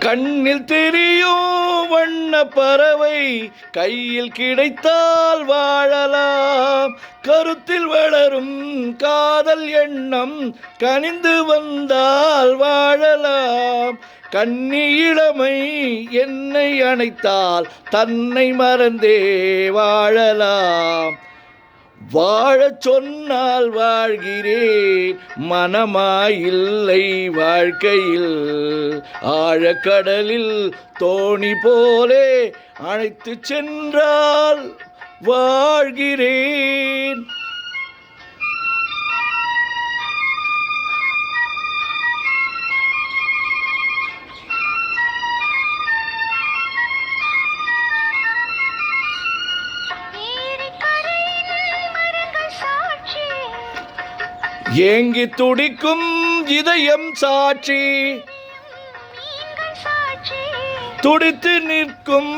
கண்ணில் தெரியும் வண்ண பறவை கையில் கிடைத்தால் வாழலாம். கருத்தில் வளரும் காதல் எண்ணம் கனிந்து வந்தால் வாழலாம். கன்னி இளமை என்னை அணைத்தால் தன்னை மறந்தே வாழலாம். வாழச் சொன்னால் வாழ்கிறேன், மனமாயில்லை வாழ்க்கையில். ஆழக்கடலில் தோணி போலே அழைத்து சென்றால் வாழ்கிறேன். ஏங்கி துடிக்கும் இதயம் சாட்சி, துடித்து நிற்கும்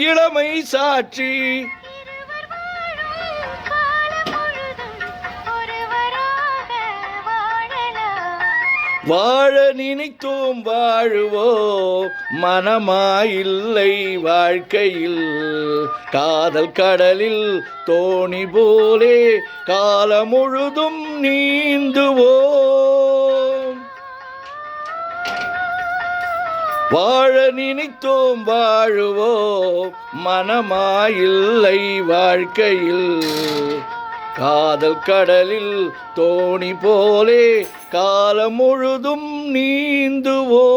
இளமை சாட்சி. வாழ நினைத்தோம் வாழுவோம், மனமாயில்லை வாழ்க்கையில். காதல் கடலில் தோணி போலே காலம் முழுதும் நீந்துவோம். வாழ நினைத்தோம் வாழுவோம், மனமாயில்லை வாழ்க்கையில். காதல் கடலில் தோணி போலே காலம் முழுதும் நீந்துவோம்.